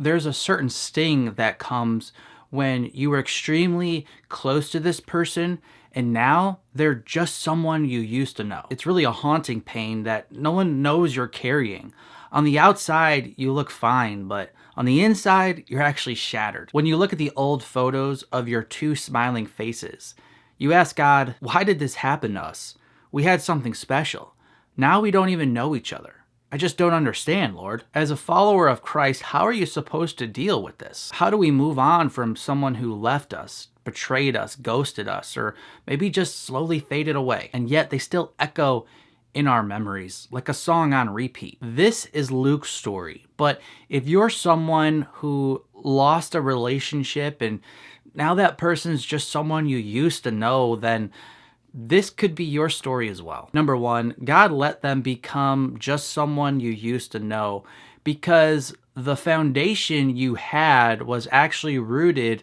there's a certain sting that comes when you were extremely close to this person and now they're just someone you used to know. It's really a haunting pain that no one knows you're carrying. On the outside, you look fine, but on the inside, you're actually shattered. When you look at the old photos of your two smiling faces, you ask God, why did this happen to us? We had something special. Now we don't even know each other. I just don't understand, Lord. As a follower of Christ, how are you supposed to deal with this? How do we move on from someone who left us, betrayed us, ghosted us, or maybe just slowly faded away, and yet they still echo in our memories like a song on repeat? This is Luke's story, but if you're someone who lost a relationship and now that person's just someone you used to know, then this could be your story as well. Number one, God let them become just someone you used to know because the foundation you had was actually rooted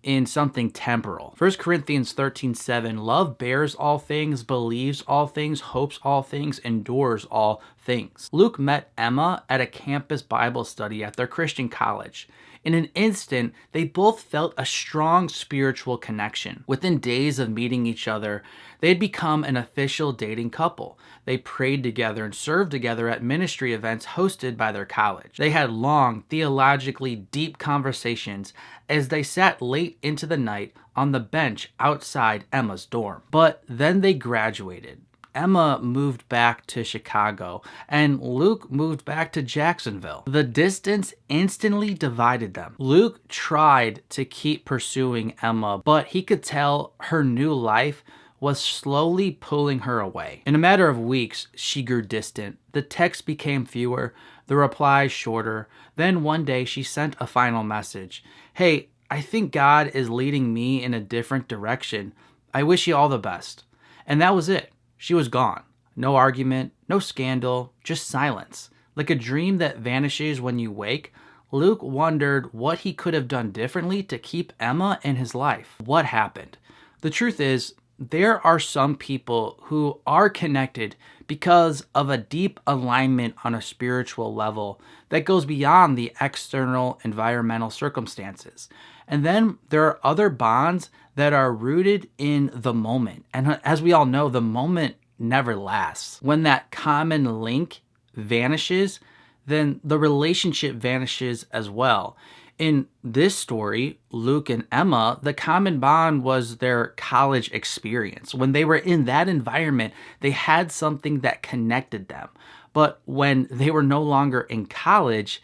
in something temporal. 1 Corinthians 13:7, love bears all things, believes all things, hopes all things, endures all things. Luke met Emma at a campus Bible study at their Christian college. In an instant, they both felt a strong spiritual connection. Within days of meeting each other, they had become an official dating couple. They prayed together and served together at ministry events hosted by their college. They had long, theologically deep conversations as they sat late into the night on the bench outside Emma's dorm. But then they graduated. Emma moved back to Chicago, and Luke moved back to Jacksonville. The distance instantly divided them. Luke tried to keep pursuing Emma, but he could tell her new life was slowly pulling her away. In a matter of weeks, she grew distant. The texts became fewer, the replies shorter. Then one day she sent a final message. Hey, I think God is leading me in a different direction. I wish you all the best. And that was it. She was gone. No argument, no scandal, just silence. Like a dream that vanishes when you wake, Luke wondered what he could have done differently to keep Emma in his life. What happened? The truth is, there are some people who are connected because of a deep alignment on a spiritual level that goes beyond the external environmental circumstances. And then there are other bonds that are rooted in the moment. And as we all know, the moment never lasts. When that common link vanishes, then the relationship vanishes as well. In this story, Luke and Emma, the common bond was their college experience. When they were in that environment, they had something that connected them. But when they were no longer in college,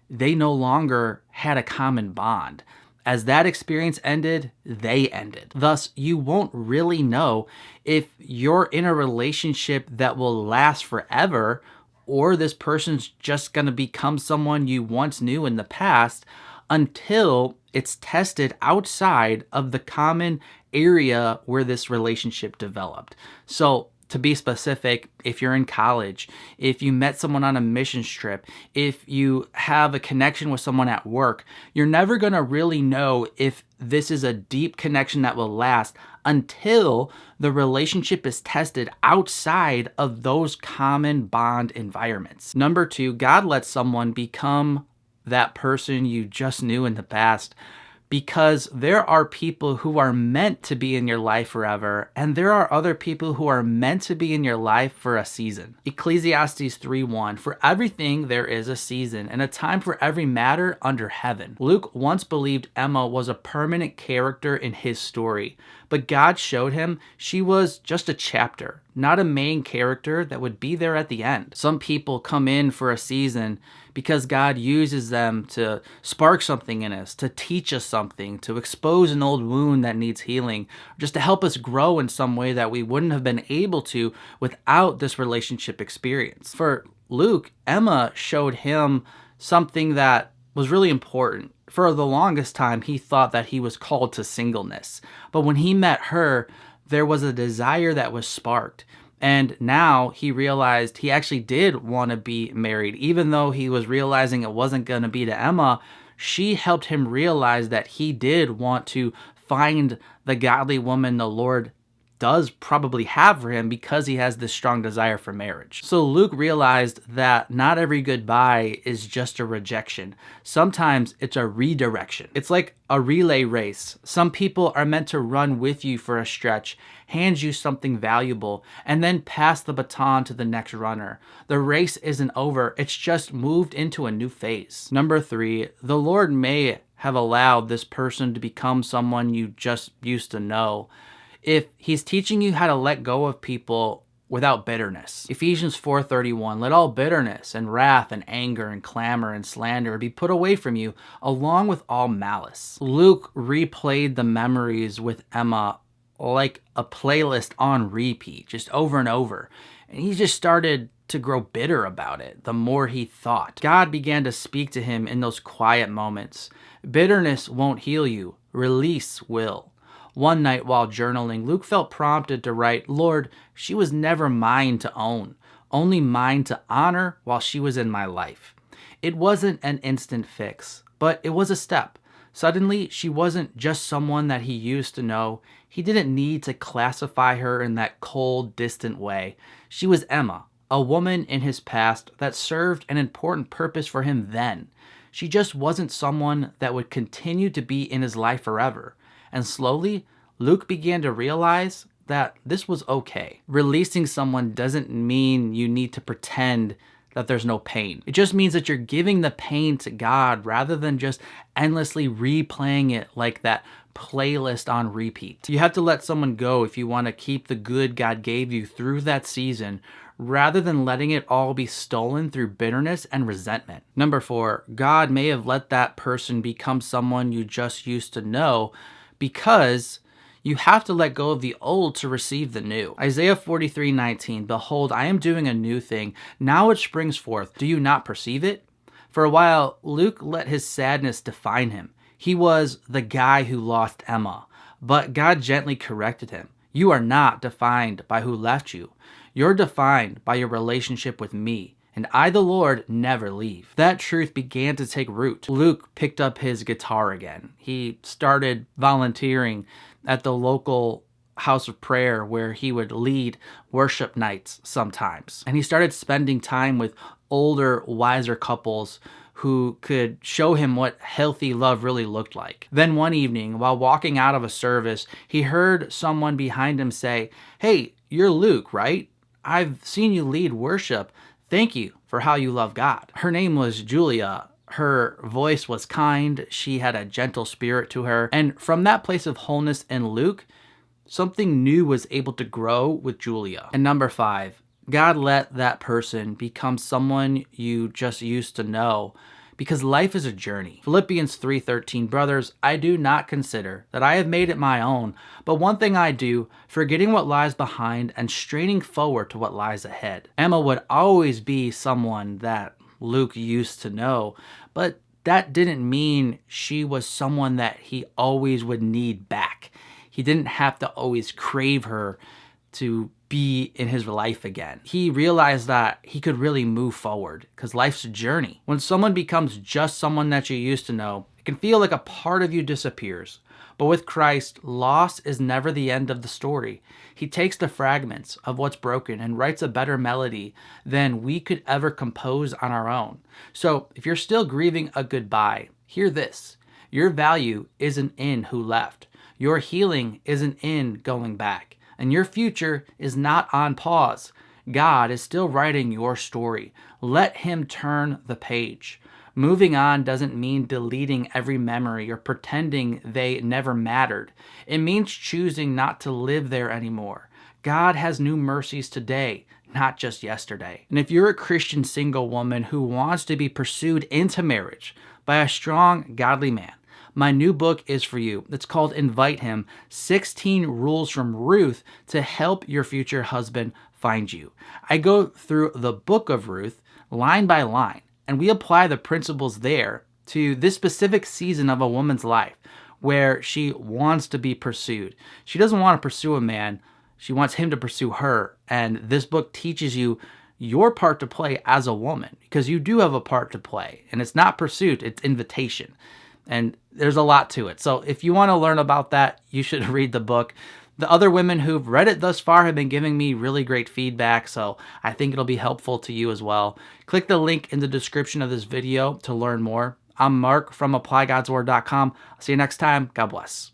they no longer had a common bond. As that experience ended, they ended. Thus, you won't really know if you're in a relationship that will last forever, or this person's just going to become someone you once knew in the past until it's tested outside of the common area where this relationship developed. So, to be specific, if you're in college, if you met someone on a missions trip, if you have a connection with someone at work, you're never going to really know if this is a deep connection that will last until the relationship is tested outside of those common bond environments. Number two, God lets someone become that person you just knew in the past, because there are people who are meant to be in your life forever, and there are other people who are meant to be in your life for a season. Ecclesiastes 3:1, for everything there is a season, and a time for every matter under heaven. Luke once believed Emma was a permanent character in his story, but God showed him she was just a chapter, not a main character that would be there at the end. Some people come in for a season because God uses them to spark something in us, to teach us something, to expose an old wound that needs healing, just to help us grow in some way that we wouldn't have been able to without this relationship experience. For Luke, Emma showed him something that was really important. For the longest time, he thought that he was called to singleness. But when he met her, there was a desire that was sparked. And now he realized he actually did want to be married. Even though he was realizing it wasn't going to be to Emma, she helped him realize that he did want to find the godly woman the Lord does probably have for him because he has this strong desire for marriage. So Luke realized that not every goodbye is just a rejection. Sometimes it's a redirection. It's like a relay race. Some people are meant to run with you for a stretch, hand you something valuable, and then pass the baton to the next runner. The race isn't over, it's just moved into a new phase. Number 3, the Lord may have allowed this person to become someone you just used to know if he's teaching you how to let go of people without bitterness. Ephesians 4:31, let all bitterness and wrath and anger and clamor and slander be put away from you, along with all malice. Luke replayed the memories with Emma like a playlist on repeat, just over and over. And he just started to grow bitter about it the more he thought. God began to speak to him in those quiet moments. Bitterness won't heal you, release will. One night while journaling, Luke felt prompted to write, Lord, she was never mine to own, only mine to honor while she was in my life. It wasn't an instant fix, but it was a step. Suddenly, she wasn't just someone that he used to know. He didn't need to classify her in that cold, distant way. She was Emma, a woman in his past that served an important purpose for him then. She just wasn't someone that would continue to be in his life forever. And slowly, Luke began to realize that this was okay. Releasing someone doesn't mean you need to pretend that there's no pain. It just means that you're giving the pain to God rather than just endlessly replaying it like that playlist on repeat. You have to let someone go if you want to keep the good God gave you through that season, rather than letting it all be stolen through bitterness and resentment. Number 4, God may have let that person become someone you just used to know, because you have to let go of the old to receive the new. Isaiah 43:19, behold, I am doing a new thing. Now it springs forth. Do you not perceive it? For a while, Luke let his sadness define him. He was the guy who lost Emma, but God gently corrected him. You are not defined by who left you. You're defined by your relationship with me. And I, the Lord, never leave. That truth began to take root. Luke picked up his guitar again. He started volunteering at the local house of prayer where he would lead worship nights sometimes. And he started spending time with older, wiser couples who could show him what healthy love really looked like. Then one evening, while walking out of a service, he heard someone behind him say, "Hey, you're Luke, right? I've seen you lead worship. Thank you for how you love God." Her name was Julia. Her voice was kind. She had a gentle spirit to her. And from that place of wholeness in Luke, something new was able to grow with Julia. And number 5, God let that person become someone you just used to know, because life is a journey. Philippians 3:13, brothers, I do not consider that I have made it my own, but one thing I do, forgetting what lies behind and straining forward to what lies ahead. Emma would always be someone that Luke used to know, but that didn't mean she was someone that he always would need back. He didn't have to always crave her to be in his life again. He realized that he could really move forward because life's a journey. When someone becomes just someone that you used to know, it can feel like a part of you disappears. But with Christ, loss is never the end of the story. He takes the fragments of what's broken and writes a better melody than we could ever compose on our own. So if you're still grieving a goodbye, hear this. Your value isn't in who left. Your healing isn't in going back. And your future is not on pause. God is still writing your story. Let him turn the page. Moving on doesn't mean deleting every memory or pretending they never mattered. It means choosing not to live there anymore. God has new mercies today, not just yesterday. And if you're a Christian single woman who wants to be pursued into marriage by a strong, godly man, my new book is for you. It's called Invite Him, 16 Rules from Ruth to Help Your Future Husband Find You. I go through the book of Ruth line by line, and we apply the principles there to this specific season of a woman's life where she wants to be pursued. She doesn't want to pursue a man. She wants him to pursue her. And this book teaches you your part to play as a woman, because you do have a part to play. And it's not pursuit, it's invitation. And there's a lot to it. So if you want to learn about that, you should read the book. The other women who've read it thus far have been giving me really great feedback, so I think it'll be helpful to you as well. Click the link in the description of this video to learn more. I'm Mark from ApplyGodsWord.com. I'll see you next time. God bless.